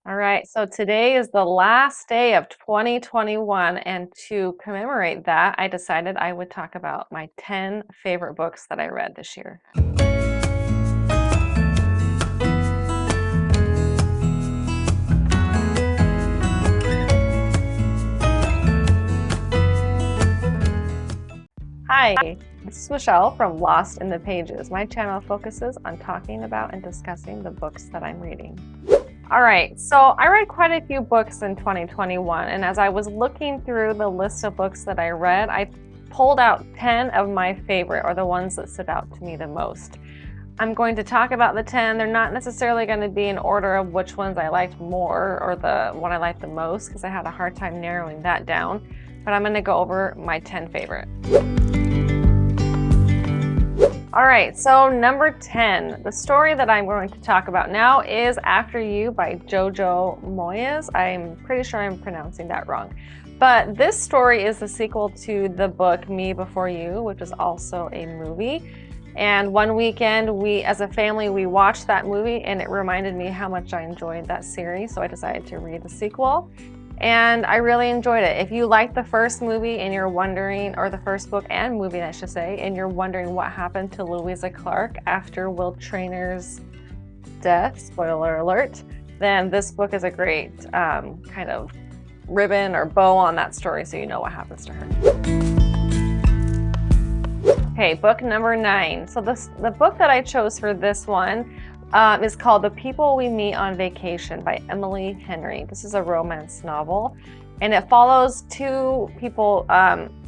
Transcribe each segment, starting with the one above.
All right, so today is the last day of 2021, and to commemorate that, I decided I would talk about my 10 favorite books that I read this year. Hi, this is Michelle from Lost in the Pages. My channel focuses on talking about and discussing the books that I'm reading. All right, so I read quite a few books in 2021, and as I was looking through the list of books that I read, I pulled out 10 of my favorite, or the ones that stood out to me the most. I'm going to talk about the 10. They're not necessarily going to be in order of which ones I liked more or the one I liked the most, because I had a hard time narrowing that down, but I'm going to go over my 10 favorite. All right, so number 10, the story that I'm going to talk about now is After You by Jojo Moyes. I'm pretty sure I'm pronouncing that wrong. But this story is the sequel to the book Me Before You, which is also a movie. And one weekend, as a family, we watched that movie and it reminded me how much I enjoyed that series. So I decided to read the sequel. And I really enjoyed it. If you liked the first movie and you're wondering, or the first book and movie, I should say, and you're wondering what happened to Louisa Clark after Will Trainor's death, spoiler alert, then this book is a great kind of ribbon or bow on that story so you know what happens to her. Okay, book number 9. So the book that I chose for this one is called The People We Meet on Vacation by Emily Henry. This is a romance novel, and it follows two people,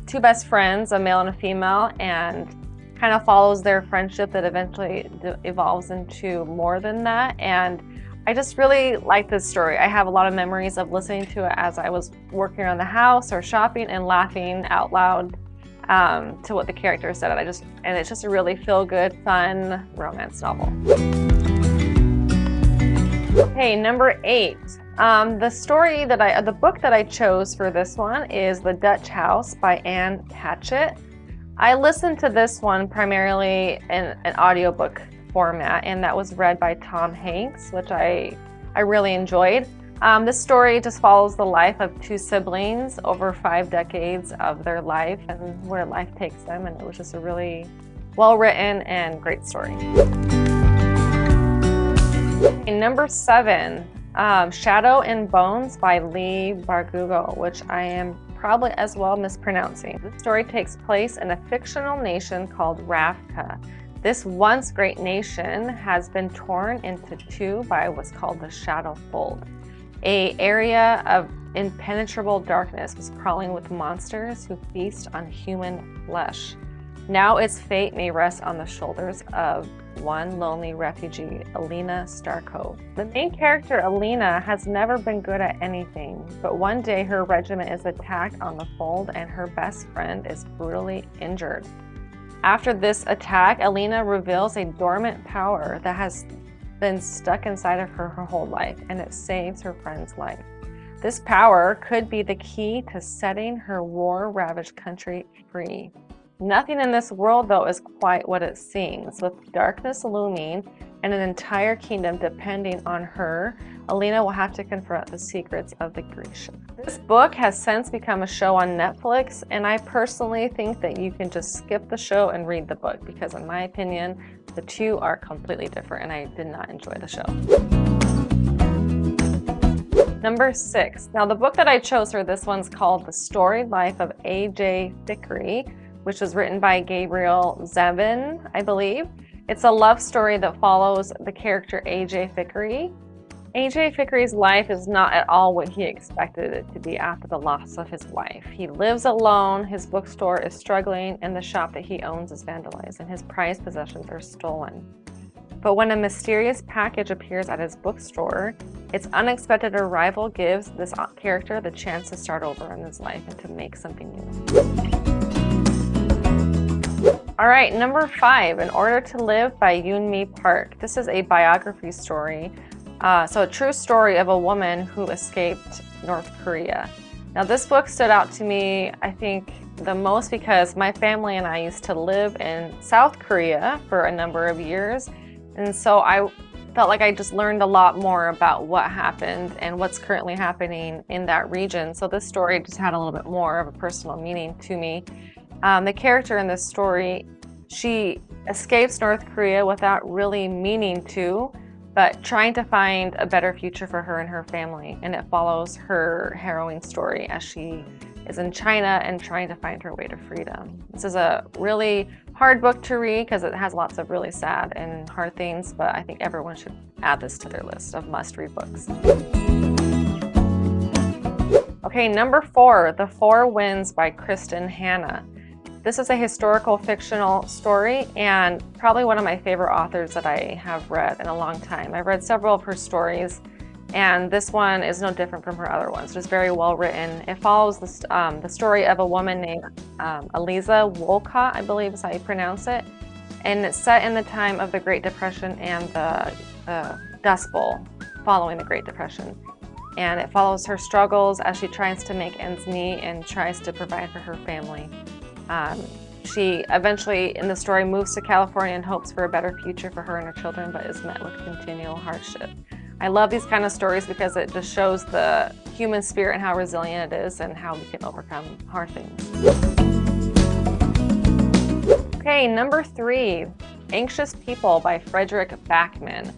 two best friends, a male and a female, and kind of follows their friendship that eventually evolves into more than that. And I just really like this story. I have a lot of memories of listening to it as I was working around the house or shopping and laughing out loud to what the character said. And it's just a really feel-good, fun romance novel. Okay, number 8. The book that I chose for this one is The Dutch House by Anne Patchett. I listened to this one primarily in an audiobook format, and that was read by Tom Hanks, which I really enjoyed. This story just follows the life of two siblings over 5 decades of their life and where life takes them, and it was just a really well-written and great story. Number 7, Shadow and Bones by Lee Bardugo, which I am probably as well mispronouncing. The story takes place in a fictional nation called Ravka. This once great nation has been torn into two by what's called the Shadow Fold. An area of impenetrable darkness was crawling with monsters who feast on human flesh. Now its fate may rest on the shoulders of one lonely refugee, Alina Starko. The main character, Alina, has never been good at anything, but one day her regiment is attacked on the fold and her best friend is brutally injured. After this attack, Alina reveals a dormant power that has been stuck inside of her whole life, and it saves her friend's life. This power could be the key to setting her war-ravaged country free. Nothing in this world, though, is quite what it seems. With darkness looming and an entire kingdom depending on her, Alina will have to confront the secrets of the Grecian. This book has since become a show on Netflix, and I personally think that you can just skip the show and read the book because, in my opinion, the two are completely different, and I did not enjoy the show. Number 6. Now, the book that I chose for this one's called The Storied Life of A.J. Thickery, which was written by Gabriel Zevin, I believe. It's a love story that follows the character A.J. Thickery. A.J. Thickery's life is not at all what he expected it to be after the loss of his wife. He lives alone, his bookstore is struggling, and the shop that he owns is vandalized, and his prized possessions are stolen. But when a mysterious package appears at his bookstore, its unexpected arrival gives this character the chance to start over in his life and to make something new. All right, number 5, In Order to Live by Yoon-mi Park. This is a biography story, so a true story of a woman who escaped North Korea. Now, this book stood out to me, I think, the most because my family and I used to live in South Korea for a number of years, and so felt like I just learned a lot more about what happened and what's currently happening in that region. So this story just had a little bit more of a personal meaning to me. The character in this story, she escapes North Korea without really meaning to, but trying to find a better future for her and her family. And it follows her harrowing story as she is in China and trying to find her way to freedom. This is a really hard book to read because it has lots of really sad and hard things, but I think everyone should add this to their list of must-read books. Okay, number 4, The Four Winds by Kristen Hanna. This is a historical fictional story and probably one of my favorite authors that I have read in a long time. I've read several of her stories, and this one is no different from her other ones. It's very well written. It follows the story of a woman named Eliza Wolcott, I believe is how you pronounce it. And it's set in the time of the Great Depression and the Dust Bowl following the Great Depression. And it follows her struggles as she tries to make ends meet and tries to provide for her family. She eventually, in the story, moves to California in hopes for a better future for her and her children, but is met with continual hardship. I love these kind of stories because it just shows the human spirit and how resilient it is and how we can overcome hard things. Okay, number 3, Anxious People by Frederick Backman.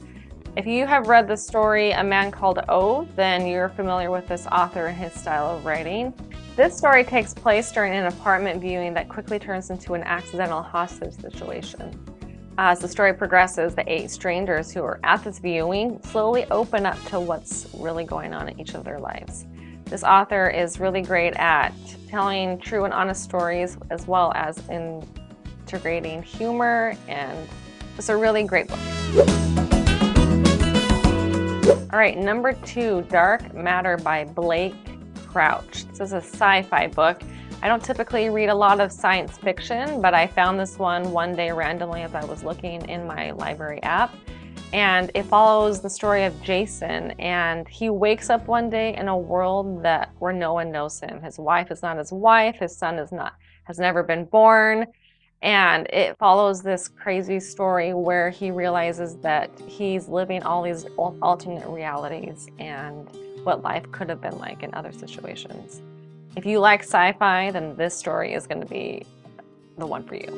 If you have read the story A Man Called O, then you're familiar with this author and his style of writing. This story takes place during an apartment viewing that quickly turns into an accidental hostage situation. As the story progresses, the 8 strangers who are at this viewing slowly open up to what's really going on in each of their lives. This author is really great at telling true and honest stories as well as integrating humor, and it's a really great book. All right, number 2, Dark Matter by Blake Crouch. This is a sci-fi book. I don't typically read a lot of science fiction, but I found this one day randomly as I was looking in my library app. And it follows the story of Jason, and he wakes up one day in a world where no one knows him. His wife is not his wife, his son has never been born. And it follows this crazy story where he realizes that he's living all these alternate realities and what life could have been like in other situations. If you like sci-fi, then this story is going to be the one for you.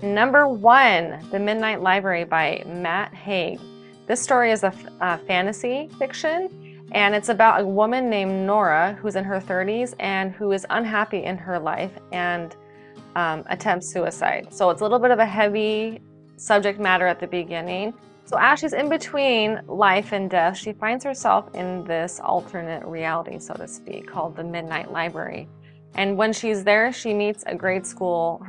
Number 1, The Midnight Library by Matt Haig. This story is a fantasy fiction, and it's about a woman named Nora who's in her 30s and who is unhappy in her life and attempts suicide. So it's a little bit of a heavy subject matter at the beginning. So as she's in between life and death, she finds herself in this alternate reality, so to speak, called the Midnight Library. And when she's there, she meets her grade school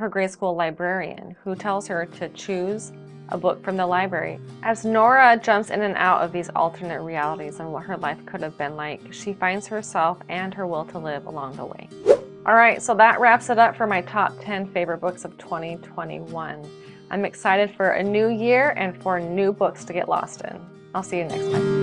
librarian, who tells her to choose a book from the library. As Nora jumps in and out of these alternate realities and what her life could have been like, she finds herself and her will to live along the way. All right, so that wraps it up for my top 10 favorite books of 2021. I'm excited for a new year and for new books to get lost in. I'll see you next time.